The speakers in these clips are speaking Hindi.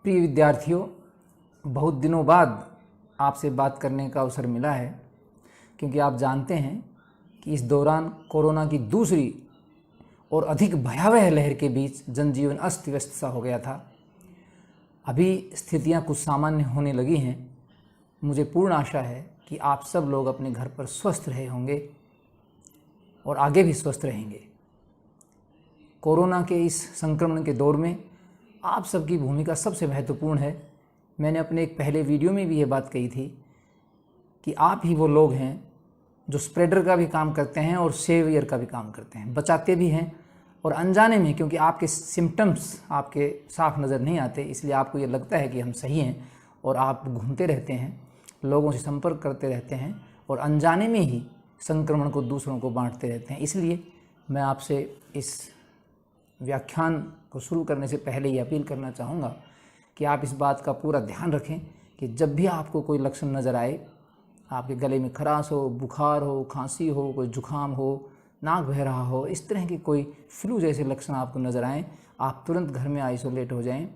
प्रिय विद्यार्थियों, बहुत दिनों बाद आपसे बात करने का अवसर मिला है, क्योंकि आप जानते हैं कि इस दौरान कोरोना की दूसरी और अधिक भयावह लहर के बीच जनजीवन अस्त व्यस्त सा हो गया था। अभी स्थितियां कुछ सामान्य होने लगी हैं। मुझे पूर्ण आशा है कि आप सब लोग अपने घर पर स्वस्थ रहे होंगे और आगे भी स्वस्थ रहेंगे। कोरोना के इस संक्रमण के दौर में आप सबकी भूमिका सबसे महत्वपूर्ण है। मैंने अपने एक पहले वीडियो में भी ये बात कही थी कि आप ही वो लोग हैं जो स्प्रेडर का भी काम करते हैं और सेवियर का भी काम करते हैं, बचाते भी हैं। और अनजाने में, क्योंकि आपके सिम्टम्स आपके साफ नज़र नहीं आते, इसलिए आपको ये लगता है कि हम सही हैं और आप घूमते रहते हैं, लोगों से संपर्क करते रहते हैं और अनजाने में ही संक्रमण को दूसरों को बांटते रहते हैं। इसलिए मैं आपसे इस व्याख्यान को शुरू करने से पहले ये अपील करना चाहूँगा कि आप इस बात का पूरा ध्यान रखें कि जब भी आपको कोई लक्षण नज़र आए, आपके गले में खराश हो, बुखार हो, खांसी हो, कोई जुकाम हो, नाक बह रहा हो, इस तरह के कोई फ्लू जैसे लक्षण आपको नज़र आएँ, आप तुरंत घर में आइसोलेट हो जाएं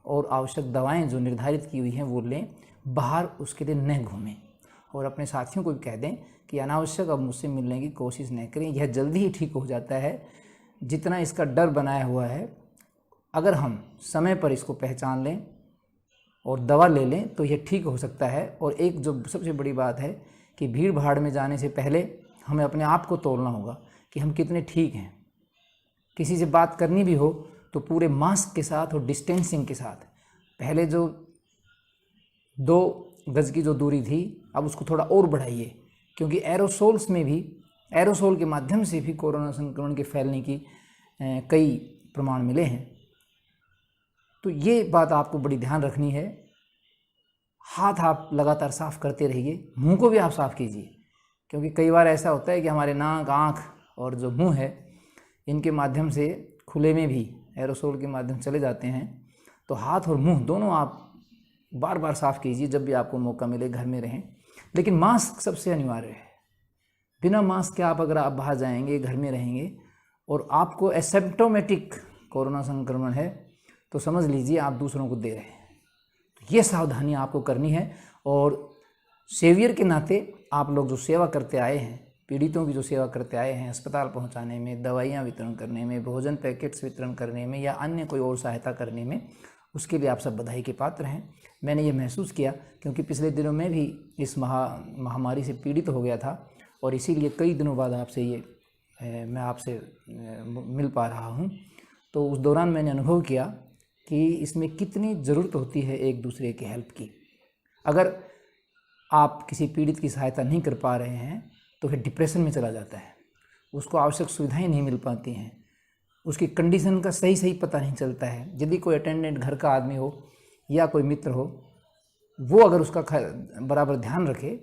और आवश्यक दवाएं जो निर्धारित की हुई हैं वो लें। बाहर उसके लिए न घूमें और अपने साथियों को भी कह दें कि अनावश्यक अब मुझसे मिलने की कोशिश न करें। यह जल्दी ही ठीक हो जाता है। जितना इसका डर बनाया हुआ है, अगर हम समय पर इसको पहचान लें और दवा ले लें तो यह ठीक हो सकता है। और एक जो सबसे बड़ी बात है कि भीड़ भाड़ में जाने से पहले हमें अपने आप को तोलना होगा कि हम कितने ठीक हैं। किसी से बात करनी भी हो तो पूरे मास्क के साथ और डिस्टेंसिंग के साथ। पहले जो 2 गज की जो दूरी थी, अब उसको थोड़ा और बढ़ाइए, क्योंकि एरोसोल्स में भी, एरोसोल के माध्यम से भी कोरोना संक्रमण के फैलने की कई प्रमाण मिले हैं। तो ये बात आपको बड़ी ध्यान रखनी है। हाथ आप लगातार साफ़ करते रहिए, मुंह को भी आप साफ़ कीजिए, क्योंकि कई बार ऐसा होता है कि हमारे नाक, आँख और जो मुंह है, इनके माध्यम से खुले में भी एरोसोल के माध्यम चले जाते हैं। तो हाथ और मुंह दोनों आप बार बार साफ़ कीजिए जब भी आपको मौका मिले। घर में रहें, लेकिन मास्क सबसे अनिवार्य है। बिना मास्क के अगर आप बाहर जाएंगे, घर में रहेंगे और आपको एसिम्प्टोमेटिक कोरोना संक्रमण है, तो समझ लीजिए आप दूसरों को दे रहे हैं। तो ये सावधानी आपको करनी है। और सेवियर के नाते आप लोग जो सेवा करते आए हैं, पीड़ितों की जो सेवा करते आए हैं, अस्पताल पहुंचाने में, दवाइयां वितरण करने में, भोजन पैकेट्स वितरण करने में या अन्य कोई और सहायता करने में, उसके लिए आप सब बधाई के पात्र हैं। मैंने ये महसूस किया क्योंकि पिछले दिनों में भी इस महामारी से पीड़ित हो गया था और इसीलिए कई दिनों बाद आपसे मैं आपसे मिल पा रहा हूँ। तो उस दौरान मैंने अनुभव किया कि इसमें कितनी ज़रूरत होती है एक दूसरे की हेल्प की। अगर आप किसी पीड़ित की सहायता नहीं कर पा रहे हैं तो फिर डिप्रेशन में चला जाता है, उसको आवश्यक सुविधाएं नहीं मिल पाती हैं, उसकी कंडीशन का सही पता नहीं चलता है। यदि कोई अटेंडेंट घर का आदमी हो या कोई मित्र हो, वो अगर उसका बराबर ध्यान रखे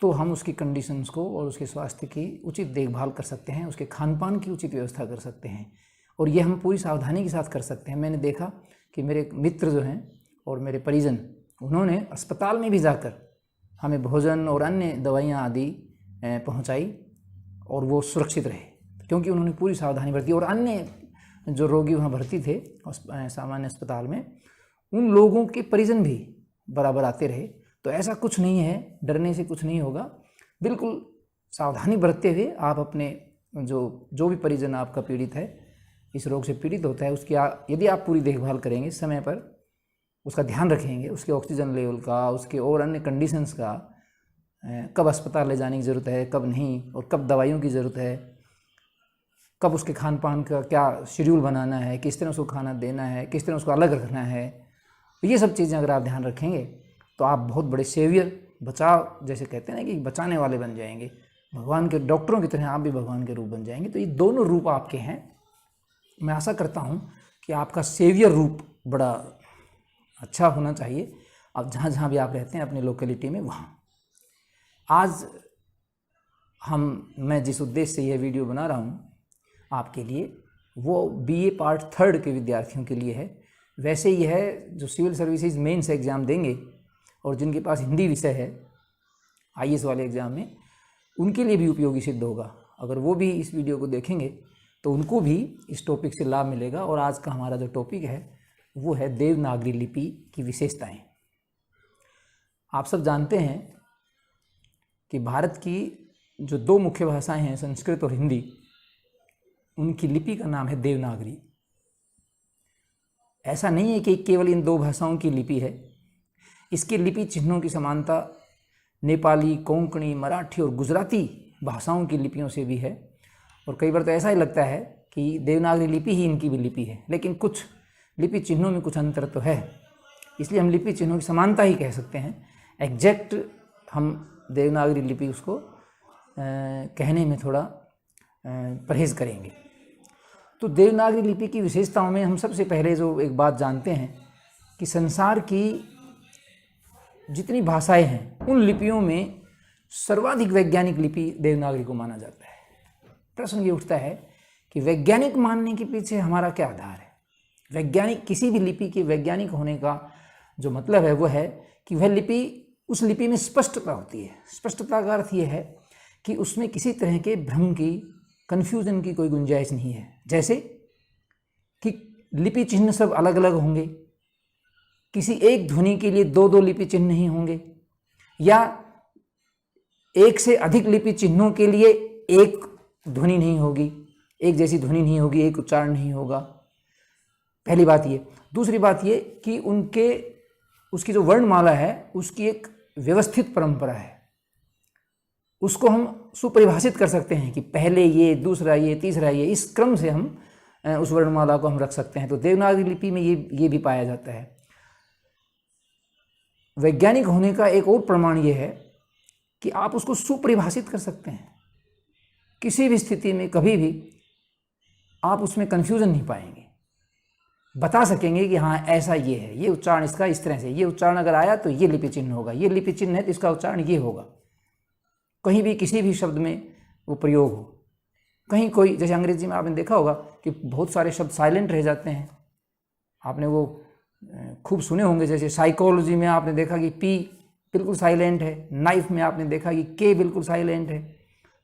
तो हम उसकी कंडीशंस को और उसके स्वास्थ्य की उचित देखभाल कर सकते हैं, उसके खान पान की उचित व्यवस्था कर सकते हैं और ये हम पूरी सावधानी के साथ कर सकते हैं। मैंने देखा कि मेरे मित्र जो हैं और मेरे परिजन, उन्होंने अस्पताल में भी जाकर हमें भोजन और अन्य दवाइयाँ आदि पहुँचाई और वो सुरक्षित रहे, क्योंकि उन्होंने पूरी सावधानी बरती। और अन्य जो रोगी वहाँ भर्ती थे सामान्य अस्पताल में, उन लोगों के परिजन भी बराबर आते रहे। तो ऐसा कुछ नहीं है, डरने से कुछ नहीं होगा। बिल्कुल सावधानी बरतते हुए आप अपने जो भी परिजन आपका पीड़ित है, इस रोग से पीड़ित होता है, उसकी यदि आप पूरी देखभाल करेंगे, समय पर उसका ध्यान रखेंगे, उसके ऑक्सीजन लेवल का, उसके और अन्य कंडीशंस का, कब अस्पताल ले जाने की ज़रूरत है, कब नहीं, और कब दवाइयों की ज़रूरत है, कब उसके खान पान का क्या शेड्यूल बनाना है, किस तरह उसको खाना देना है, किस तरह उसको अलग रखना है, ये सब चीज़ें अगर आप ध्यान रखेंगे तो आप बहुत बड़े सेवियर, बचाव जैसे कहते हैं ना कि बचाने वाले बन जाएंगे। भगवान के डॉक्टरों की तरह आप भी भगवान के रूप बन जाएंगे। तो ये दोनों रूप आपके हैं। मैं आशा करता हूँ कि आपका सेवियर रूप बड़ा अच्छा होना चाहिए। अब जहाँ भी आप रहते हैं अपनी लोकेलिटी में, वहाँ आज मैं जिस उद्देश्य से यह वीडियो बना रहा हूँ आपके लिए, वो BA पार्ट 3 के विद्यार्थियों के लिए है। वैसे यह जो सिविल सर्विसेज मेंस एग्ज़ाम देंगे और जिनके पास हिंदी विषय है IAS वाले एग्ज़ाम में, उनके लिए भी उपयोगी सिद्ध होगा। अगर वो भी इस वीडियो को देखेंगे तो उनको भी इस टॉपिक से लाभ मिलेगा। और आज का हमारा जो टॉपिक है वो है देवनागरी लिपि की विशेषताएं। आप सब जानते हैं कि भारत की जो दो मुख्य भाषाएं हैं, संस्कृत और हिंदी, उनकी लिपि का नाम है देवनागरी। ऐसा नहीं है कि केवल इन दो भाषाओं की लिपि है, इसके लिपि चिन्हों की समानता नेपाली, कोंकणी, मराठी और गुजराती भाषाओं की लिपियों से भी है। और कई बार तो ऐसा ही लगता है कि देवनागरी लिपि ही इनकी भी लिपि है, लेकिन कुछ लिपि चिन्हों में कुछ अंतर तो है, इसलिए हम लिपि चिन्हों की समानता ही कह सकते हैं। एग्जैक्ट हम देवनागरी लिपि उसको कहने में थोड़ा परहेज करेंगे। तो देवनागरी लिपि की विशेषताओं में हम सबसे पहले जो एक बात जानते हैं कि संसार की जितनी भाषाएं हैं उन लिपियों में सर्वाधिक वैज्ञानिक लिपि देवनागरी को माना जाता है। प्रश्न ये उठता है कि वैज्ञानिक मानने के पीछे हमारा क्या आधार है। वैज्ञानिक, किसी भी लिपि के वैज्ञानिक होने का जो मतलब है वो है कि वह लिपि, उस लिपि में स्पष्टता होती है। स्पष्टता का अर्थ ये है कि उसमें किसी तरह के भ्रम की, कन्फ्यूजन की कोई गुंजाइश नहीं है। जैसे कि लिपि चिन्ह सब अलग अलग होंगे, किसी एक ध्वनि के लिए दो दो लिपि चिन्ह नहीं होंगे, या एक से अधिक लिपि चिन्हों के लिए एक ध्वनि नहीं होगी, एक जैसी ध्वनि नहीं होगी, एक उच्चारण नहीं होगा। पहली बात ये। दूसरी बात ये कि उसकी जो वर्णमाला है उसकी एक व्यवस्थित परंपरा है। उसको हम सुपरिभाषित कर सकते हैं कि पहले ये, दूसरा ये, तीसरा ये, इस क्रम से हम उस वर्णमाला को हम रख सकते हैं। तो देवनागरी लिपि में ये भी पाया जाता है। वैज्ञानिक होने का एक और प्रमाण ये है कि आप उसको सुपरिभाषित कर सकते हैं। किसी भी स्थिति में कभी भी आप उसमें कन्फ्यूजन नहीं पाएंगे, बता सकेंगे कि हाँ ऐसा ये है, ये उच्चारण इसका इस तरह से, ये उच्चारण अगर आया तो ये लिपि चिन्ह होगा, ये लिपि चिन्ह है तो इसका उच्चारण ये होगा। कहीं भी किसी भी शब्द में वो प्रयोग हो, कहीं कोई, जैसे अंग्रेजी में आपने देखा होगा कि बहुत सारे शब्द साइलेंट रह जाते हैं, आपने वो खूब सुने होंगे। जैसे साइकोलॉजी में आपने देखा कि पी बिल्कुल साइलेंट है, नाइफ में आपने देखा कि के बिल्कुल साइलेंट है।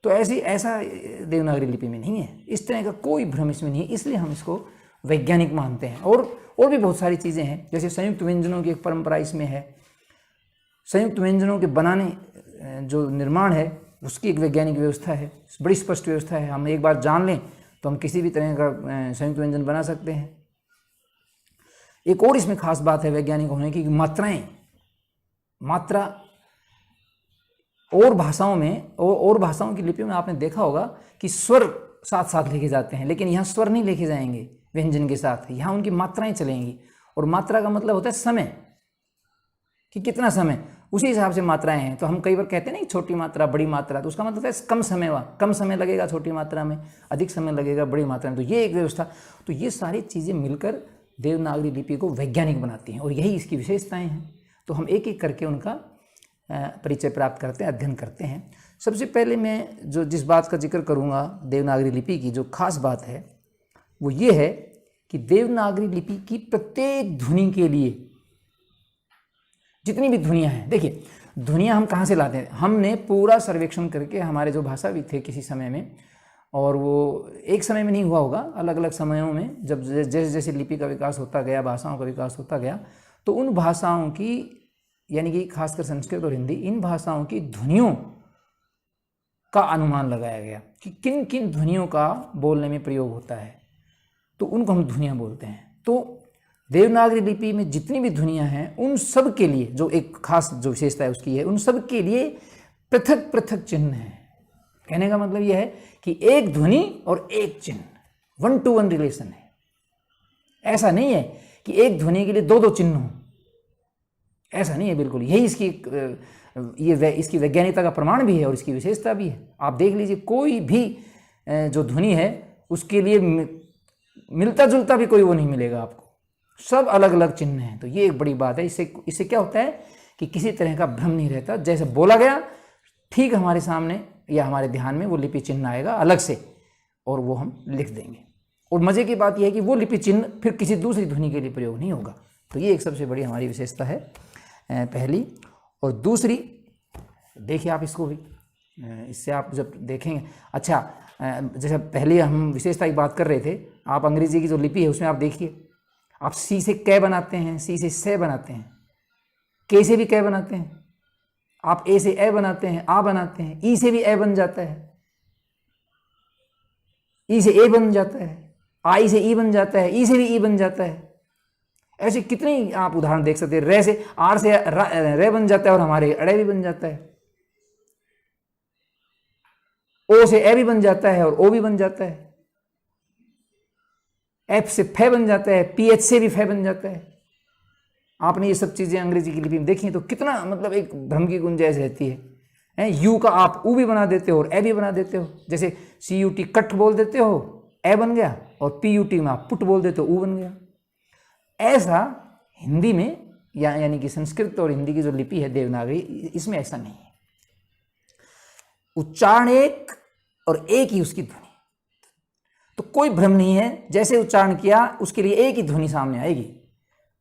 तो ऐसा देवनागरी लिपि में नहीं है, इस तरह का कोई भ्रम इसमें नहीं है, इसलिए हम इसको वैज्ञानिक मानते हैं। और भी बहुत सारी चीज़ें हैं, जैसे संयुक्त व्यंजनों की एक परंपरा इसमें है। संयुक्त व्यंजनों के बनाने, जो निर्माण है, उसकी एक वैज्ञानिक व्यवस्था है, बड़ी स्पष्ट व्यवस्था है। हम एक बार जान लें तो हम किसी भी तरह का संयुक्त व्यंजन बना सकते हैं। एक और इसमें खास बात है वैज्ञानिक होने की, मात्रा और भाषाओं की लिपियों में आपने देखा होगा कि स्वर साथ साथ लिखे जाते हैं, लेकिन यहाँ स्वर नहीं लिखे जाएंगे व्यंजन के साथ, यहाँ उनकी मात्राएं चलेंगी। और मात्रा का मतलब होता है समय, कि कितना समय, उसी हिसाब से मात्राएं हैं। तो हम कई बार कहते हैं ना छोटी मात्रा, बड़ी मात्रा, तो उसका मतलब है कम समय लगेगा छोटी मात्रा में, अधिक समय लगेगा बड़ी मात्रा में। तो ये एक व्यवस्था, तो ये सारी चीज़ें मिलकर देवनागरी लिपि को वैज्ञानिक बनाती हैं और यही इसकी विशेषताएं हैं। तो हम एक एक करके उनका परिचय प्राप्त करते हैं, अध्ययन करते हैं। सबसे पहले मैं जिस बात का जिक्र करूँगा देवनागरी लिपि की, जो खास बात है वो ये है कि देवनागरी लिपि की प्रत्येक ध्वनि के लिए, जितनी भी ध्वनियाँ हैं, देखिए ध्वनियाँ हम कहाँ से लाते हैं, हमने पूरा सर्वेक्षण करके, हमारे जो भाषाविद थे किसी समय में, और वो एक समय में नहीं हुआ होगा, अलग अलग समयों में, जब जैसे जैसे लिपि का विकास होता गया, भाषाओं का विकास होता गया, तो उन भाषाओं की, यानी कि खासकर संस्कृत और हिंदी, इन भाषाओं की ध्वनियों का अनुमान लगाया गया कि किन किन ध्वनियों का बोलने में प्रयोग होता है, तो उनको हम ध्वनियाँ बोलते हैं। तो देवनागरी लिपि में जितनी भी ध्वनियाँ हैं उन सब के लिए जो एक खास जो विशेषता है उसकी है, उन सब के लिए पृथक पृथक चिन्ह हैं। कहने का मतलब यह है कि एक ध्वनि और एक चिन्ह, 1-to-1 रिलेशन है। ऐसा नहीं है कि एक ध्वनि के लिए दो दो चिन्ह हों, ऐसा नहीं है बिल्कुल। यही इसकी वैज्ञानिकता का प्रमाण भी है और इसकी विशेषता भी है। आप देख लीजिए, कोई भी जो ध्वनि है उसके लिए मिलता जुलता भी कोई वो नहीं मिलेगा आपको, सब अलग अलग चिन्ह हैं। तो ये एक बड़ी बात है। इससे क्या होता है कि किसी तरह का भ्रम नहीं रहता, जैसे बोला गया ठीक हमारे सामने या हमारे ध्यान में वो लिपि चिन्ह आएगा अलग से, और वो हम लिख देंगे। और मज़े की बात यह है कि वो लिपि चिन्ह फिर किसी दूसरी ध्वनि के लिए प्रयोग नहीं होगा। तो ये एक सबसे बड़ी हमारी विशेषता है पहली। और दूसरी, देखिए आप इसको भी, इससे आप जब देखेंगे, अच्छा जैसे पहले हम विशेषता की बात कर रहे थे, आप अंग्रेजी की जो लिपि है उसमें आप देखिए, आप सी से कै बनाते हैं, सी से से बनाते हैं, के से भी कै बनाते हैं, आप ए से ए बनाते हैं, आ बनाते हैं, ई से भी ए बन जाता है, ई से ए बन जाता है, आई से ई बन जाता है, ई से भी ई बन जाता है। ऐसे कितने आप उदाहरण देख सकते हैं। रे से आर से रे बन जाता है और हमारे अड़े भी बन जाता है। ओ से ए भी बन जाता है और ओ भी बन जाता है। एफ से फे बन जाता है, पीएच से भी फे बन जाता है। आपने ये सब चीजें अंग्रेजी की लिपि में देखी तो कितना मतलब एक भ्रम की गुंजाइश रहती है। यू का आप ऊ भी बना देते हो और ए भी बना देते हो। जैसे सी यू टी कट बोल देते हो, ए बन गया, और पी यू टी में आप पुट बोल देते हो, ऊ बन गया। ऐसा हिंदी में यानी कि संस्कृत और हिंदी की जो लिपि है देवनागरी, इसमें ऐसा नहीं है। उच्चारण एक और एक ही उसकी ध्वनि, तो कोई भ्रम नहीं है। जैसे उच्चारण किया उसके लिए एक ही ध्वनि सामने आएगी,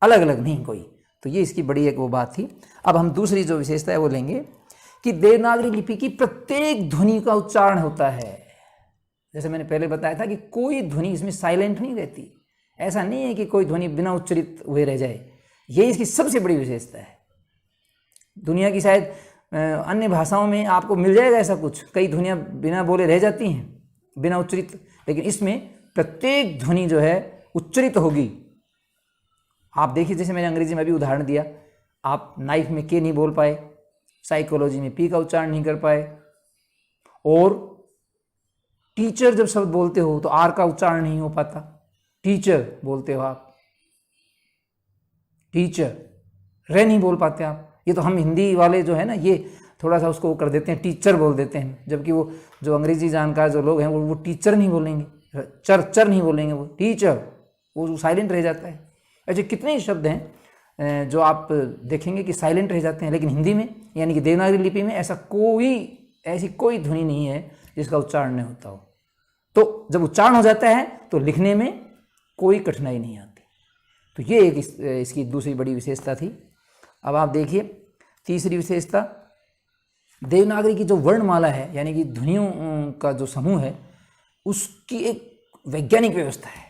अलग अलग नहीं कोई। तो ये इसकी बड़ी एक वो बात थी। अब हम दूसरी जो विशेषता है वो लेंगे कि देवनागरी लिपि की प्रत्येक ध्वनि का उच्चारण होता है। जैसे मैंने पहले बताया था कि कोई ध्वनि इसमें साइलेंट नहीं रहती। ऐसा नहीं है कि कोई ध्वनि बिना उच्चरित हुए रह जाए। ये इसकी सबसे बड़ी विशेषता है। दुनिया की शायद अन्य भाषाओं में आपको मिल जाएगा ऐसा कुछ, कई ध्वनियाँ बिना बोले रह जाती हैं, बिना उच्चरित, लेकिन इसमें प्रत्येक ध्वनि जो है उच्चरित होगी। आप देखिए, जैसे मैंने अंग्रेजी में भी उदाहरण दिया, आप नाइफ में के नहीं बोल पाए, साइकोलॉजी में पी का उच्चारण नहीं कर पाए, और टीचर जब शब्द बोलते हो तो आर का उच्चारण नहीं हो पाता। टीचर बोलते हो आप, टीचर, रे नहीं बोल पाते आप। ये तो हम हिंदी वाले जो है ना, ये थोड़ा सा उसको कर देते हैं, टीचर बोल देते हैं, जबकि वो जो अंग्रेजी जानकार जो लोग हैं वो टीचर नहीं बोलेंगे, चर नहीं बोलेंगे, वो टीचर, वो साइलेंट रह जाता है। ऐसे कितने ही शब्द हैं जो आप देखेंगे कि साइलेंट रह जाते हैं, लेकिन हिंदी में यानी कि देवनागरी लिपि में ऐसी कोई ध्वनि नहीं है जिसका उच्चारण नहीं होता हो। तो जब उच्चारण हो जाता है तो लिखने में कोई कठिनाई नहीं आती। तो ये एक इसकी दूसरी बड़ी विशेषता थी। अब आप देखिए तीसरी विशेषता, देवनागरी की जो वर्णमाला है यानी कि ध्वनियों का जो समूह है, उसकी एक वैज्ञानिक व्यवस्था है।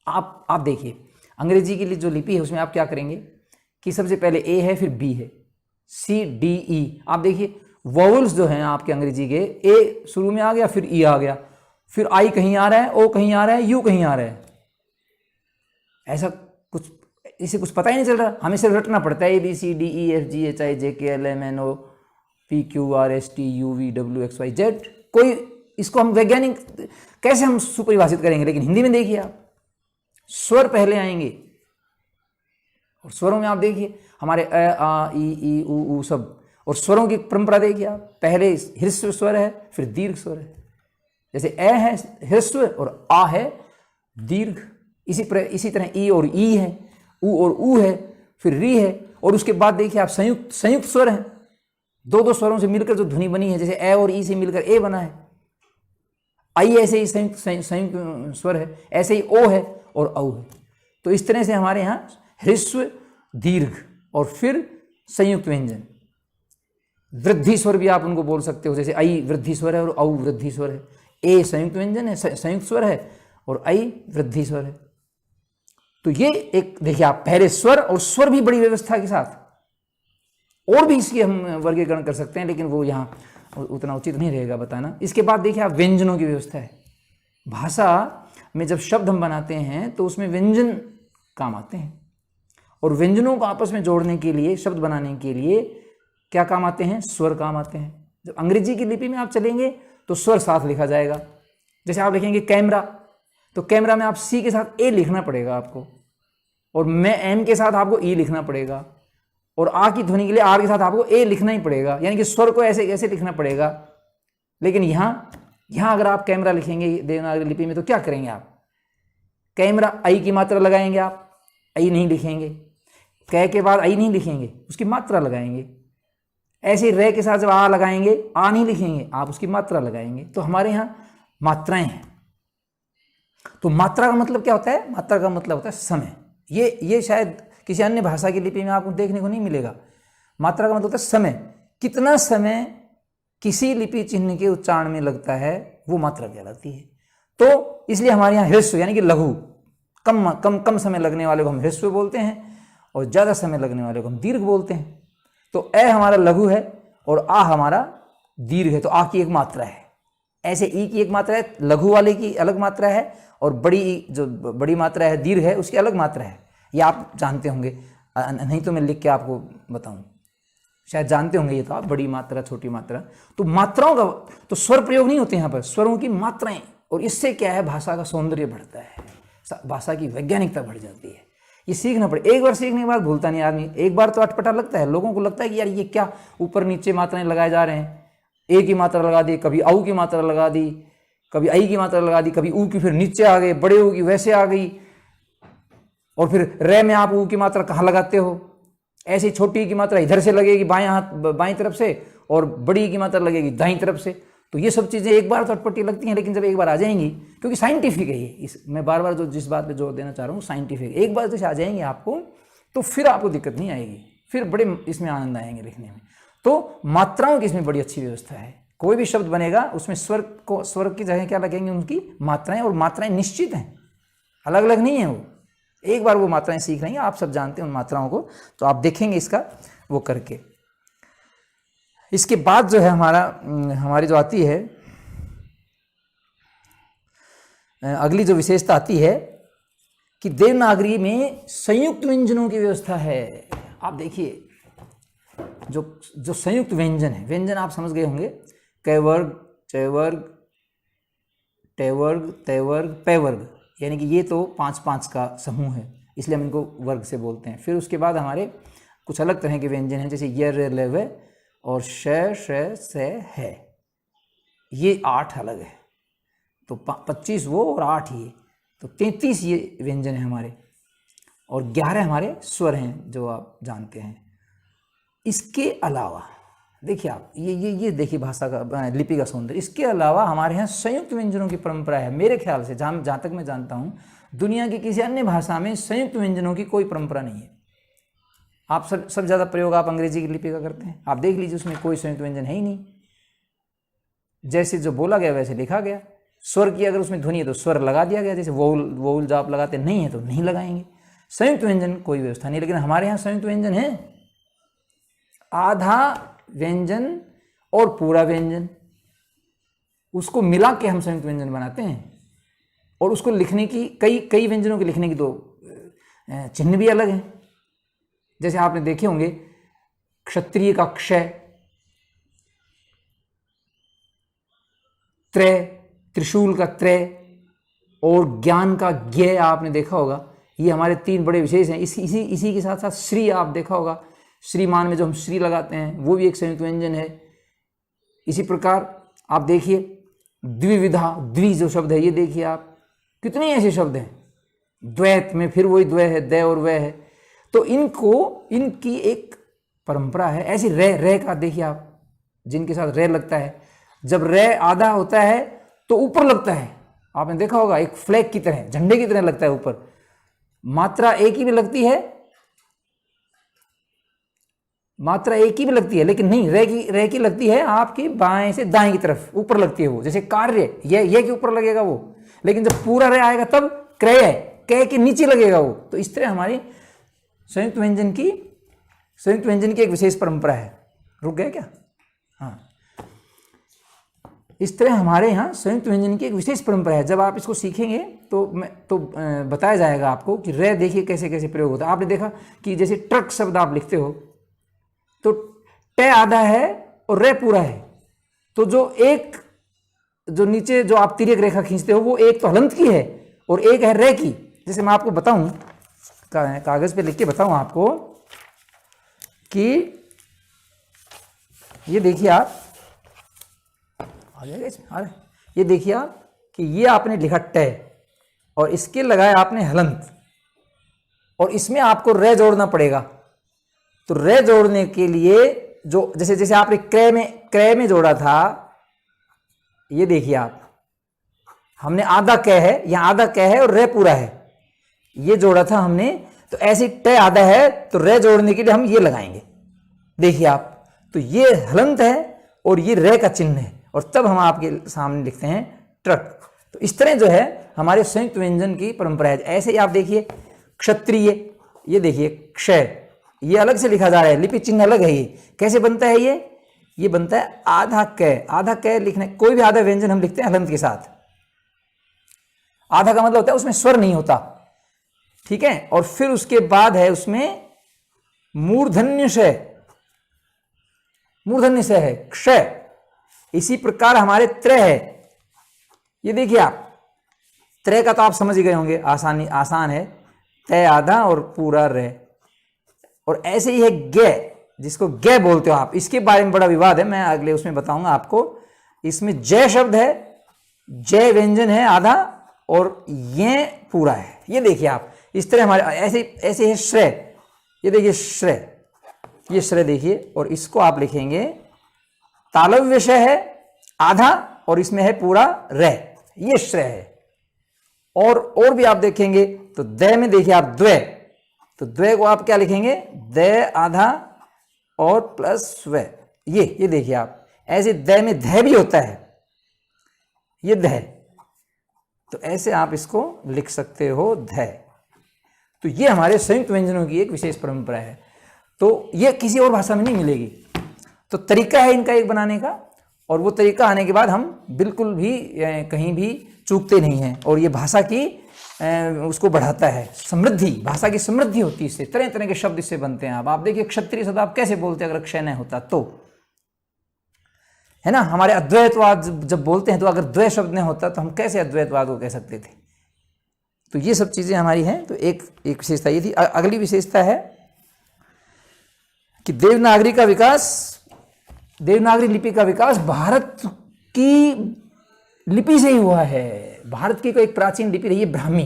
आप देखिए, अंग्रेजी की जो लिपि है उसमें आप क्या करेंगे कि सबसे पहले ए है, फिर बी है, सी डी ई। आप देखिए वॉवल्स जो हैं आपके अंग्रेजी के, ए शुरू में आ गया, फिर ई आ गया, फिर आई कहीं आ रहा है, ओ कहीं आ रहा है, यू कहीं आ रहा है। ऐसा कुछ, इसे कुछ पता ही नहीं चल रहा, हमें सिर्फ रटना पड़ता है ABCDEFGHIJKLMNO PQRSTUVWXYZ। कोई इसको हम वैज्ञानिक कैसे हम सुपरिभाषित करेंगे। लेकिन हिंदी में देखिए आप, स्वर पहले आएंगे, और स्वरों में आप देखिए हमारे अ आ ई उ सब, और स्वरों की परंपरा देखिए आप, पहले ह्रस्व स्वर है, फिर दीर्घ स्वर है। जैसे ए है ह्रस्व और आ है दीर्घ, इसी तरह ई और ई है, उ और ऊ है, फिर री है, और उसके बाद देखिए आप संयुक्त स्वर हैं, दो स्वरों से मिलकर जो ध्वनि बनी है, जैसे ए और ई से मिलकर ए बना है। आई ऐसे ही संयुक्त स्वर है, ऐसे ही ओ है और औ है। तो इस तरह से हमारे यहाँ ह्रस्व, दीर्घ और फिर संयुक्त व्यंजन। वृद्धि स्वर भी आप उनको बोल सकते हो, जैसे आई वृद्धि स्वर है और औ वृद्धि स्वर है। ए संयुक्त व्यंजन है, संयुक्त स्वर है, और आई वृद्धि स्वर है। तो ये एक देखिए आप, पहले स्वर, और स्वर भी बड़ी व्यवस्था के साथ, और भी इसकी हम वर्गीकरण कर सकते हैं, लेकिन वो यहाँ उतना उचित नहीं रहेगा बताना। इसके बाद देखिए आप, व्यंजनों की व्यवस्था है। भाषा में जब शब्द हम बनाते हैं तो उसमें व्यंजन काम आते हैं, और व्यंजनों को आपस में जोड़ने के लिए, शब्द बनाने के लिए क्या काम आते हैं, स्वर काम आते हैं। जब अंग्रेजी की लिपि में आप चलेंगे तो स्वर साथ लिखा जाएगा। जैसे आप लिखेंगे कैमरा, तो कैमरा में आप सी के साथ ए लिखना पड़ेगा आपको, और मैं एम के साथ आपको ई लिखना पड़ेगा, और आ की ध्वनि के लिए आर के साथ आपको ए लिखना ही पड़ेगा, यानी कि स्वर को ऐसे ऐसे लिखना पड़ेगा। लेकिन यहाँ अगर आप कैमरा लिखेंगे देवनागरी लिपि में तो क्या करेंगे आप, कैमरा आई की मात्रा लगाएंगे, आप आई नहीं लिखेंगे, कै के बाद आई नहीं लिखेंगे, उसकी मात्रा लगाएंगे। ऐसे रे के साथ जब आ लगाएंगे, आ नहीं लिखेंगे, आप उसकी मात्रा लगाएंगे। तो हमारे यहाँ मात्राएं हैं। तो मात्रा का मतलब क्या होता है, मात्रा का मतलब होता है समय। ये शायद किसी अन्य भाषा की लिपि में आपको देखने को नहीं मिलेगा। मात्रा का मतलब होता है समय, कितना समय किसी लिपि चिन्ह के उच्चारण में लगता है, वो मात्रा कहलाती है। तो इसलिए हमारे यहाँ ह्रस्व यानी कि लघु, कम समय लगने वाले को हम ह्रस्व बोलते हैं और ज़्यादा समय लगने वाले को हम दीर्घ बोलते हैं। तो ए हमारा लघु है और आ हमारा दीर्घ है, तो आ की एक मात्रा है। ऐसे ई की एक मात्रा है, लघु वाले की अलग मात्रा है, और जो बड़ी मात्रा है दीर्घ है उसकी अलग मात्रा है। ये आप जानते होंगे, नहीं तो मैं लिख के आपको बताऊं, शायद जानते होंगे ये तो आप, बड़ी मात्रा छोटी मात्रा। तो मात्राओं का तो स्वर प्रयोग नहीं होते यहाँ पर, स्वरों की मात्राएं, और इससे क्या है भाषा का सौंदर्य बढ़ता है, भाषा की वैज्ञानिकता बढ़ जाती है। ये सीखना पड़े, एक बार सीखने के बाद भूलता नहीं आदमी। एक बार तो अटपटा लगता है, लोगों को लगता है कि यार ये क्या ऊपर नीचे मात्राएं लगाए जा रहे हैं, ए की मात्रा लगा दी, कभी औ की मात्रा लगा दी, कभी आई की मात्रा लगा दी, कभी ऊ की फिर नीचे आ गए, बड़े ऊ की वैसे आ गई, और फिर रे में आप ऊ की मात्रा कहाँ लगाते हो, ऐसे छोटी की मात्रा इधर से लगेगी बाएं हाथ बाएं तरफ से, और बड़ी की मात्रा लगेगी दाईं तरफ से। तो ये सब चीज़ें एक बार तो अटपटी लगती हैं, लेकिन जब एक बार आ जाएंगी, क्योंकि साइंटिफिक है ये, मैं बार बार जिस बात पे जोर देना चाह रहा हूँ साइंटिफिक, एक बार जैसे आ जाएंगे आपको तो फिर आपको दिक्कत नहीं आएगी, फिर बड़े इसमें आनंद आएंगे लिखने में। तो मात्राओं की इसमें बड़ी अच्छी व्यवस्था है। कोई भी शब्द बनेगा उसमें स्वर की जगह क्या लगेंगे, उनकी मात्राएं, और मात्राएं निश्चित हैं, अलग अलग नहीं है वो। एक बार वो मात्राएं सीख रही हैं, आप सब जानते हैं उन मात्राओं को, तो आप देखेंगे इसका वो करके। इसके बाद जो है हमारी जो आती है अगली जो विशेषता आती है कि देवनागरी में संयुक्त व्यंजनों की व्यवस्था है। आप देखिए जो संयुक्त व्यंजन है, व्यंजन आप समझ गए होंगे, क वर्ग, च वर्ग, ट वर्ग, त वर्ग, प वर्ग, यानी कि ये तो 5-5 का समूह है, इसलिए हम इनको वर्ग से बोलते हैं। फिर उसके बाद हमारे कुछ अलग तरह के व्यंजन हैं, जैसे य, र, ल, व और श, श, स, है, ये 8 अलग है। तो 25 वो और 8 ये, तो 33 ये व्यंजन है हमारे, और 11 हमारे स्वर हैं जो आप जानते हैं। इसके अलावा देखिए आप ये देखिए भाषा का लिपि का सौंदर्य। इसके अलावा हमारे यहाँ संयुक्त व्यंजनों की परंपरा है। मेरे ख्याल से जहाँ तक मैं जानता हूँ दुनिया की किसी अन्य भाषा में संयुक्त व्यंजनों की कोई परंपरा नहीं है। आप सब ज़्यादा प्रयोग आप अंग्रेजी की लिपि का करते हैं, आप देख लीजिए उसमें कोई संयुक्त व्यंजन है ही नहीं, जैसे जो बोला गया वैसे लिखा गया। स्वर की अगर उसमें ध्वनि है तो स्वर लगा दिया गया, जैसे वोल जो आप लगाते नहीं है तो नहीं लगाएंगे। संयुक्त व्यंजन कोई व्यवस्था नहीं, लेकिन हमारे यहाँ संयुक्त व्यंजन है, आधा व्यंजन और पूरा व्यंजन, उसको मिला के हम संयुक्त व्यंजन बनाते हैं। और उसको लिखने की कई व्यंजनों के लिखने की तो चिन्ह भी अलग हैं। जैसे आपने देखे होंगे क्षत्रिय का क्षय, त्रय, त्रिशूल का त्रय, और ज्ञान का ज्ञ आपने देखा होगा। ये हमारे 3 बड़े विशेष हैं। इसी के साथ साथ श्री आप देखा होगा, श्रीमान में जो हम श्री लगाते हैं वो भी एक संयुक्त व्यंजन है। इसी प्रकार आप देखिए द्विविधा, द्वि जो शब्द है ये देखिए आप, कितने ऐसे शब्द हैं। द्वैत में फिर वही द्वय है, द और वह है। तो इनकी एक परंपरा है। ऐसे रे का देखिए आप, जिनके साथ रे लगता है, जब रे आधा होता है तो ऊपर लगता है, आपने देखा होगा, एक फ्लैग की तरह, झंडे की तरह लगता है ऊपर। मात्रा एक ही भी लगती है, मात्रा एक ही भी लगती है, लेकिन नहीं, रे की लगती है आपकी बाएं से दाएं की तरफ, ऊपर लगती है वो। जैसे कार्य ये के ऊपर लगेगा वो, लेकिन जब पूरा रे आएगा तब क्रय है, क के नीचे लगेगा वो। तो इस तरह हमारी संयुक्त व्यंजन की एक विशेष परंपरा है। रुक गया क्या? हाँ, इस तरह हमारे यहाँ संयुक्त व्यंजन की एक विशेष परंपरा है। जब आप इसको सीखेंगे तो बताया जाएगा आपको कि रे देखिए कैसे कैसे प्रयोग होता है। आपने देखा कि जैसे ट्रक शब्द आप लिखते हो तो ट आधा है और रे पूरा है, तो जो नीचे जो आप तिर्यक रेखा खींचते हो वो एक तो हलंत की है और एक है रे की। जैसे मैं आपको बताऊं, कागज पे लिख के बताऊं आपको कि ये देखिए आप, आ जाएगा इसमें, आ रहा है, ये देखिए आप कि ये आपने लिखा ट और इसके लगाया आपने हलंत, और इसमें आपको रे जोड़ना पड़ेगा। तो रे जोड़ने के लिए जो जैसे आपने क्रय में जोड़ा था, ये देखिए आप, हमने आधा क है, यहां आधा क है और रे पूरा है, ये जोड़ा था हमने। तो ऐसे ट आधा है तो रे जोड़ने के लिए हम ये लगाएंगे, देखिए आप। तो ये हलंत है और ये रे का चिन्ह है, और तब हम आपके सामने लिखते हैं ट्रक। तो इस तरह जो है हमारे संयुक्त व्यंजन की परंपरा है। ऐसे ही आप देखिए क्षत्रिय, ये देखिए क्षय, ये अलग से लिखा जा रहा है, लिपि चिन्ह अलग है। ये कैसे बनता है? ये बनता है आधा क। आधा क लिखने, कोई भी आधा व्यंजन हम लिखते हैं हलंत के साथ। आधा का मतलब होता है उसमें स्वर नहीं होता, ठीक है। और फिर उसके बाद है उसमें मूर्धन्य श, मूर्धन्य स है क्षय। इसी प्रकार हमारे त्रय है, ये देखिए आप, त्रय का तो आप समझ ही गए होंगे, आसान है, तय आधा और पूरा रह। और ऐसे ही है गे, जिसको गे बोलते हो आप, इसके बारे में बड़ा विवाद है, मैं अगले उसमें बताऊंगा आपको। इसमें जय शब्द है, जय व्यंजन है आधा, और ये पूरा है। ये देखिए आप, इस तरह हमारे ऐसे है श्रेय, ये देखिए श्रेय, ये श्रेय देखिए, और इसको आप लिखेंगे तालव्य श है आधा और इसमें है पूरा रह, ये श्रेय है। और भी आप देखेंगे तो द में देखिए आप द्वय, तो द्वय को आप क्या लिखेंगे? द आधा और प्लस स्व, ये देखिए आप, ऐसे द में ध भी होता है, ये ध, तो ऐसे आप इसको लिख सकते हो ध। तो ये हमारे संयुक्त व्यंजनों की एक विशेष परंपरा है, तो ये किसी और भाषा में नहीं मिलेगी। तो तरीका है इनका एक बनाने का, और वो तरीका आने के बाद हम बिल्कुल भी कहीं भी चूकते नहीं हैं, और ये भाषा की उसको बढ़ाता है, समृद्धि, भाषा की समृद्धि होती है इससे, तरह तरह के शब्द इससे बनते हैं। आप देखिए क्षत्रिय शब्द आप कैसे बोलते हैं अगर क्षय नहीं होता तो, है ना। हमारे अद्वैतवाद जब बोलते हैं तो अगर द्वय शब्द नहीं होता तो हम कैसे अद्वैतवाद को कह सकते थे। तो ये सब चीजें हमारी हैं। तो एक विशेषता ये थी। अगली विशेषता है कि देवनागरी का विकास, देवनागरी लिपि का विकास भारत की लिपि से ही हुआ है। भारत की कोई एक प्राचीन लिपि रही है ब्राह्मी,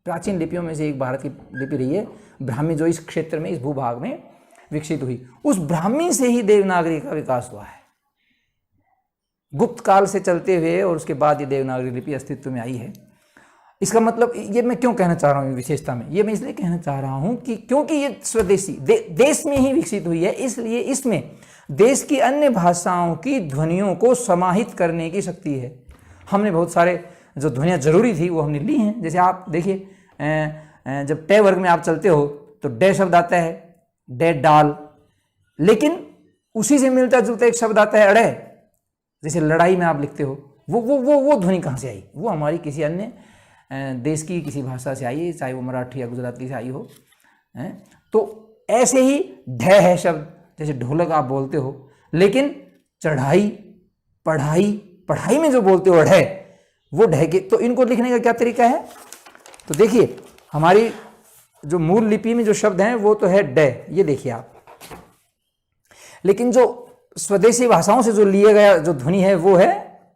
प्राचीन लिपियों में से एक भारत की लिपि रही है ब्राह्मी, जो इस क्षेत्र में, इस भूभाग में विकसित हुई। उस ब्राह्मी से ही देवनागरी का विकास हुआ है, गुप्त काल से चलते हुए, और उसके बाद ये देवनागरी लिपि अस्तित्व में आई है। इसका मतलब ये मैं क्यों कहना चाह रहा हूँ विशेषता में, ये मैं इसलिए कहना चाह रहा हूँ कि क्योंकि ये स्वदेशी देश में ही विकसित हुई है, इसलिए इसमें देश की अन्य भाषाओं की ध्वनियों को समाहित करने की शक्ति है। हमने बहुत सारे जो ध्वनियाँ जरूरी थी वो हमने ली हैं। जैसे आप देखिए जब टे वर्ग में आप चलते हो तो डे शब्द आता है, डे डाल, लेकिन उसी से मिलता जुलता एक शब्द आता है अड़े। जैसे लड़ाई में आप लिखते हो, वो ध्वनि कहाँ से आई? वो हमारी किसी अन्य देश की किसी भाषा से आई है, चाहे वो मराठी या गुजराती से आई हो। तो ऐसे ही ढ है शब्द, जैसे ढोलक आप बोलते हो, लेकिन चढ़ाई, पढ़ाई, पढ़ाई में जो बोलते हो ढ, वो ढ के, तो इनको लिखने का क्या तरीका है? तो देखिए हमारी जो मूल लिपि में जो शब्द हैं वो तो है ड, ये देखिए आप, लेकिन जो स्वदेशी भाषाओं से जो लिए गया जो ध्वनि है वो है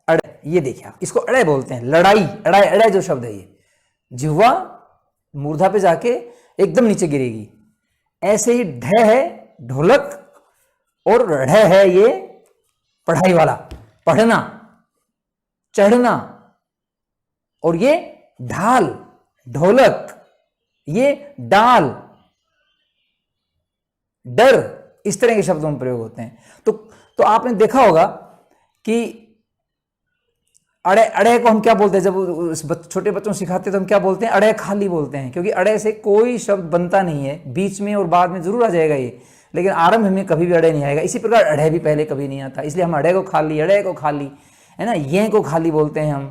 अड़े, ये देखिए आप, इसको अड़े बोलते हैं। लड़ाई, अड़े, अड़े जो शब्द है ये जिह्वा मूर्धा पे जाके एकदम नीचे गिरेगी। ऐसे ही ढ है ढोलक, और ढ है ये पढ़ाई वाला, पढ़ना, चढ़ना, और ये ढाल, ढोलक, ये डाल, डर, इस तरह के शब्दों में प्रयोग होते हैं। तो आपने देखा होगा कि अड़े, अड़े को हम क्या बोलते हैं? जब छोटे बच्चों को सिखाते हैं तो हम क्या बोलते हैं? अड़े खाली बोलते हैं, क्योंकि अड़े से कोई शब्द बनता नहीं है, बीच में और बाद में जरूर आ जाएगा ये, लेकिन आरंभ में कभी भी अड़े नहीं आएगा। इसी प्रकार अड़े भी पहले कभी नहीं आता, इसलिए हम अड़े को खाली, अड़े को खाली, है ना, ये को खाली बोलते हैं, हम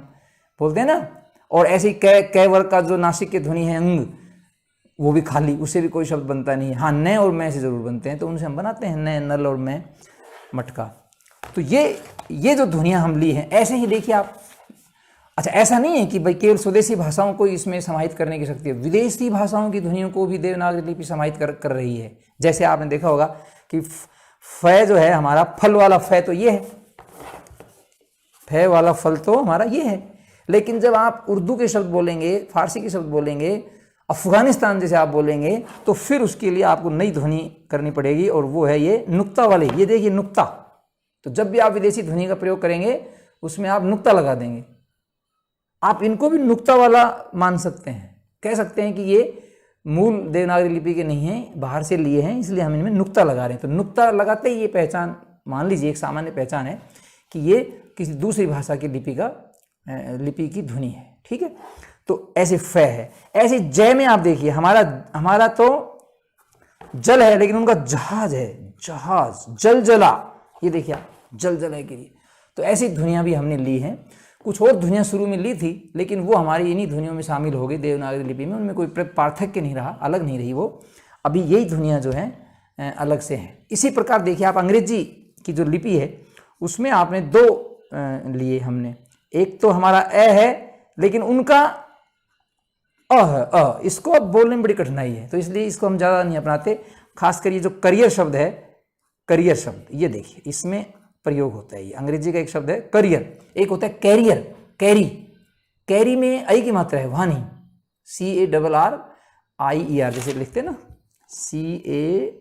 बोलते हैं ना। और ऐसे ही कै वर्ग का जो नासिक की ध्वनि है अंग, वो भी खाली, उससे भी कोई शब्द बनता नहीं है। हाँ, न और मैं से जरूर बनते हैं, तो उनसे हम बनाते हैं न, नल और मैं, मटका। तो ये जो ध्वनियाँ हम ली हैं, ऐसे ही देखिए आप। अच्छा, ऐसा नहीं है कि भाई केवल स्वदेशी भाषाओं को इसमें समाहित करने की शक्ति है, विदेशी भाषाओं की ध्वनियों को भी देवनागरी लिपि समाहित कर रही है। जैसे आपने देखा होगा कि फ जो है हमारा, फल वाला फ तो ये है, फ वाला फल तो हमारा ये है, लेकिन जब आप उर्दू के शब्द बोलेंगे, फारसी के शब्द बोलेंगे, अफगानिस्तान जैसे आप बोलेंगे, तो फिर उसके लिए आपको नई ध्वनि करनी पड़ेगी, और वो है ये नुक्ता वाली। ये देखिए नुक्ता, तो जब भी आप विदेशी ध्वनि का प्रयोग करेंगे उसमें आप नुक्ता लगा देंगे। आप इनको भी नुक्ता वाला मान सकते हैं, कह सकते हैं कि ये मूल देवनागरी लिपि के नहीं हैं, बाहर से लिए हैं, इसलिए हम इनमें नुक्ता लगा रहे हैं। तो नुक्ता लगाते ही ये पहचान मान लीजिए, एक सामान्य पहचान है कि ये किसी दूसरी भाषा की लिपि की ध्वनि है। ठीक है, तो ऐसे फ है। ऐसे जय में आप देखिए, हमारा तो जल है, लेकिन उनका जहाज है, जहाज, जल जला, ये देखिए आप, जल जला के लिए। तो ऐसी ध्वनियाँ भी हमने ली हैं। कुछ और ध्वनियाँ शुरू में ली थी, लेकिन वो हमारी इन्हीं ध्वनियों में शामिल हो गई देवनागरी लिपि में, उनमें कोई पार्थक्य नहीं रहा, अलग नहीं रही वो। अभी यही ध्वनियाँ जो हैं अलग से हैं। इसी प्रकार देखिए आप अंग्रेजी की जो लिपि है उसमें आपने दो लिए हमने, एक तो हमारा ए है, लेकिन उनका है, इसको अब बोलने में बड़ी कठिनाई है, तो इसलिए इसको हम ज़्यादा नहीं अपनाते। खासकर ये जो करियर शब्द है, करियर शब्द, ये देखिए इसमें प्रयोग होता है। ये अंग्रेजी का एक शब्द है करियर, एक होता है कैरियर, कैरी, कैरी में आई की मात्रा है, वहाँ नहीं, CARRIER जैसे लिखते हैं ना, CARRIER,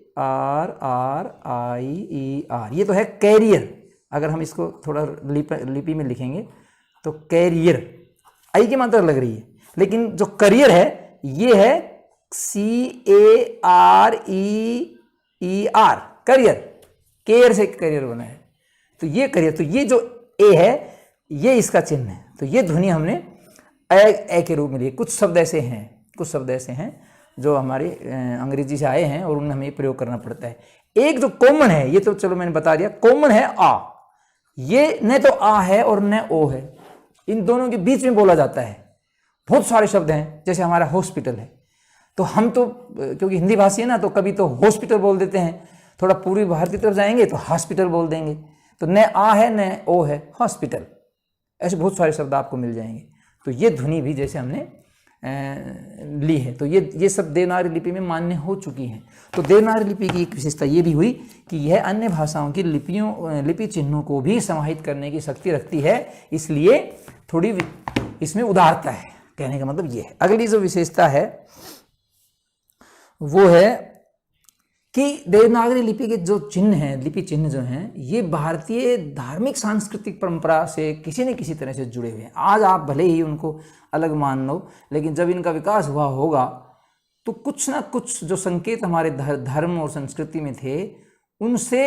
ये तो है कैरियर। अगर हम इसको थोड़ा लिपि में लिखेंगे तो कैरियर, आई की मात्रा लग रही है, लेकिन जो करियर है ये है CAREER, करियर, केयर से करियर बना है, तो ये करियर। तो ये जो ए है ये इसका चिन्ह है। तो ये ध्वनि हमने ए के रूप में लिए। कुछ शब्द ऐसे हैं जो हमारे अंग्रेजी से आए हैं और उनमें हमें प्रयोग करना पड़ता है। एक जो कॉमन है, ये तो चलो मैंने बता दिया, कॉमन है आ, ये न तो आ है और न ओ है, इन दोनों के बीच में बोला जाता है। बहुत सारे शब्द हैं, जैसे हमारा हॉस्पिटल है, तो हम तो क्योंकि हिंदी भाषी है ना, तो कभी तो हॉस्पिटल बोल देते हैं, थोड़ा पूर्वी भारत की तरफ जाएंगे तो हॉस्पिटल बोल देंगे, तो न आ है न ओ है, हॉस्पिटल। ऐसे बहुत सारे शब्द आपको मिल जाएंगे। तो ये ध्वनि भी जैसे हमने ली है, तो ये सब देवनागरी लिपि में मान्य हो चुकी हैं। तो देवनागरी लिपि की एक विशेषता ये भी हुई कि यह अन्य भाषाओं की लिपि चिन्हों को भी समाहित करने की शक्ति रखती है, इसलिए थोड़ी इसमें उदारता है, कहने का मतलब ये है। अगली जो विशेषता है वो है कि देवनागरी लिपि के जो चिन्ह हैं, लिपि चिन्ह जो हैं, ये भारतीय धार्मिक सांस्कृतिक परंपरा से किसी न किसी तरह से जुड़े हुए हैं। आज आप भले ही उनको अलग मान लो, लेकिन जब इनका विकास हुआ होगा तो कुछ ना कुछ जो संकेत हमारे धर्म और संस्कृति में थे, उनसे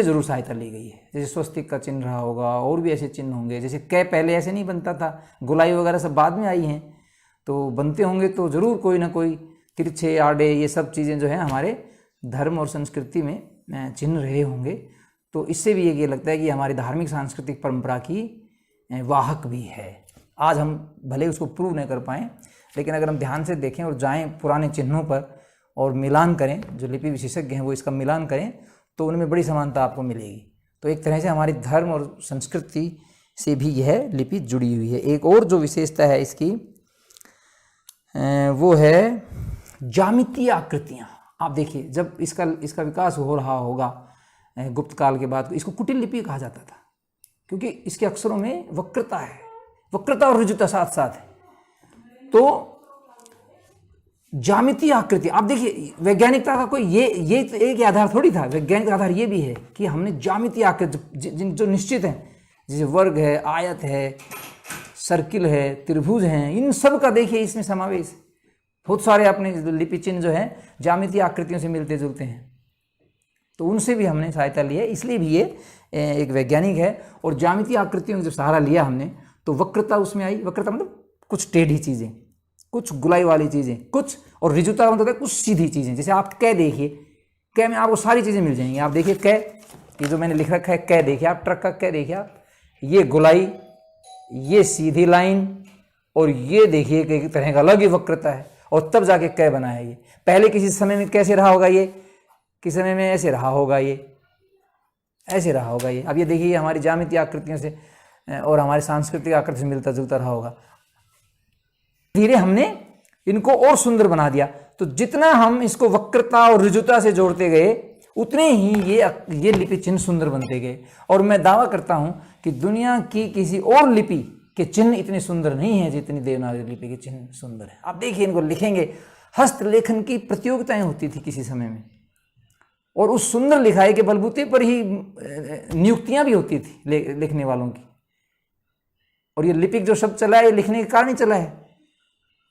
जरूर सहायता ली गई है। जैसे स्वस्तिक का चिन्ह रहा होगा, और भी ऐसे चिन्ह होंगे। जैसे कै पहले ऐसे नहीं बनता था, गोलाई वगैरह सब बाद में आई हैं, तो बनते होंगे तो ज़रूर कोई ना कोई तिरछे आड़े ये सब चीज़ें जो है हमारे धर्म और संस्कृति में चिन्ह रहे होंगे। तो इससे भी ये लगता है कि हमारी धार्मिक सांस्कृतिक परंपरा की वाहक भी है। आज हम भले उसको प्रूव नहीं कर पाएँ, लेकिन अगर हम ध्यान से देखें और जाएं पुराने चिन्हों पर और मिलान करें, जो लिपि विशेषज्ञ हैं वो इसका मिलान करें, तो उनमें बड़ी समानता आपको मिलेगी। तो एक तरह से हमारी धर्म और संस्कृति से भी यह लिपि जुड़ी हुई है। एक और जो विशेषता है इसकी वो है ज्यामितीय आकृतियाँ। आप देखिए, जब इसका विकास हो रहा होगा गुप्त काल के बाद, इसको कुटिल लिपि कहा जाता था, क्योंकि इसके अक्षरों में वक्रता है, वक्रता और ऋजुता साथ साथ है। तो ज्यामितीय आकृति, आप देखिए वैज्ञानिकता का कोई ये एक आधार थोड़ी था। वैज्ञानिक आधार ये भी है कि हमने ज्यामितीय आकृति जो निश्चित हैं, जैसे वर्ग है, आयत है, सर्किल है, त्रिभुज हैं, इन सब का देखिए इसमें समावेश। बहुत सारे अपने लिपि चिन्ह जो हैं ज्यामितीय आकृतियों से मिलते जुलते हैं, तो उनसे भी हमने सहायता ली है। इसलिए भी ये एक वैज्ञानिक है। और ज्यामितीय आकृतियों का जब सहारा लिया हमने, तो वक्रता उसमें आई। वक्रता मतलब कुछ टेढ़ी चीज़ें, कुछ गुलाई वाली चीज़ें, कुछ, और ऋजुता का मतलब है कुछ सीधी चीज़ें। जैसे आप कै देखिए, कै में आपको सारी चीज़ें मिल जाएंगी। आप देखिए कै, ये जो मैंने लिख रखा है कै, देखिए आप ट्रक का कै देखिए आप, ये गुलाई, ये सीधी लाइन, और ये देखिए कि एक तरह का अलग ही वक्रता है, और तब जाके कै बना है। ये पहले किसी समय में कैसे रहा होगा, ये किस समय में ऐसे रहा होगा, ये ऐसे रहा होगा। ये अब ये देखिए हमारी ज्यामितीय आकृतियों से और हमारे सांस्कृतिक आकृति से मिलता जुलता रहा होगा। धीरे हमने इनको और सुंदर बना दिया। तो जितना हम इसको वक्रता और ऋजुता से जोड़ते गए, उतने ही ये लिपि चिन्ह सुंदर बनते गए। और मैं दावा करता हूं कि दुनिया की किसी और लिपि के चिन्ह इतने सुंदर नहीं है जितनी देवनागरी लिपि के चिन्ह सुंदर है। आप देखिए इनको लिखेंगे, हस्तलेखन की प्रतियोगिताएं होती थी किसी समय में, और उस सुंदर लिखाई के बलबूते पर ही नियुक्तियां भी होती थी लिखने वालों की। और ये लिपिक जो शब्द चला है, ये लिखने के कारण ही चला है।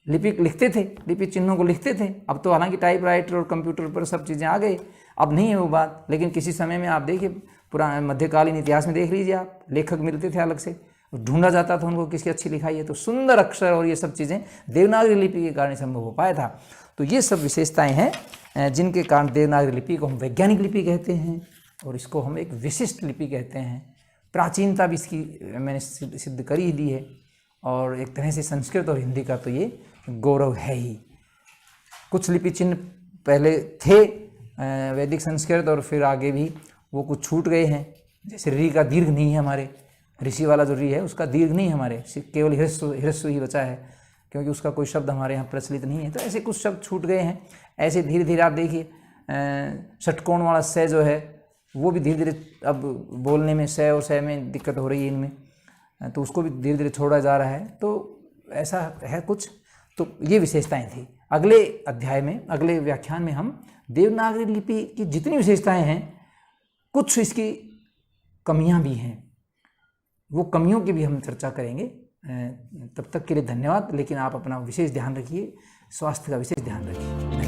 लिपिक लिखते थे, लिपि चिन्हों को लिखते थे। अब तो हालांकि टाइपराइटर और कंप्यूटर पर सब चीज़ें आ गई, अब नहीं है वो बात। लेकिन किसी समय में आप देखिए, पुराने मध्यकालीन इतिहास में देख लीजिए आप, लेखक मिलते थे अलग से, ढूंढा जाता था उनको किसकी अच्छी लिखाई है, तो सुंदर अक्षर और ये सब चीज़ें देवनागरी लिपि के कारण संभव हो पाया था। तो ये सब विशेषताएं हैं जिनके कारण देवनागरी लिपि को हम वैज्ञानिक लिपि कहते हैं और इसको हम एक विशिष्ट लिपि कहते हैं। प्राचीनता भी इसकी मैंने सिद्ध कर ही दी है और एक तरह से संस्कृत और हिंदी का तो ये गौरव है ही। कुछ लिपि चिन्ह पहले थे वैदिक संस्कृत और फिर आगे भी वो कुछ छूट गए हैं, जैसे री का दीर्घ नहीं है हमारे, ऋषि वाला जो री है उसका दीर्घ नहीं हमारे, केवल ह्रस्व ही बचा है क्योंकि उसका कोई शब्द हमारे यहाँ प्रचलित नहीं है। तो ऐसे कुछ शब्द छूट गए हैं। ऐसे धीरे धीरे आप देखिए षटकोण वाला स जो है वो भी धीरे धीरे अब बोलने में स और स में दिक्कत हो रही है इनमें, तो उसको भी धीरे धीरे छोड़ा जा रहा है। तो ऐसा है कुछ, तो ये विशेषताएं थी। अगले अध्याय में, अगले व्याख्यान में हम देवनागरी लिपि की जितनी विशेषताएं हैं, कुछ इसकी कमियां भी हैं, वो कमियों की भी हम चर्चा करेंगे। तब तक के लिए धन्यवाद। लेकिन आप अपना विशेष ध्यान रखिए, स्वास्थ्य का विशेष ध्यान रखिए।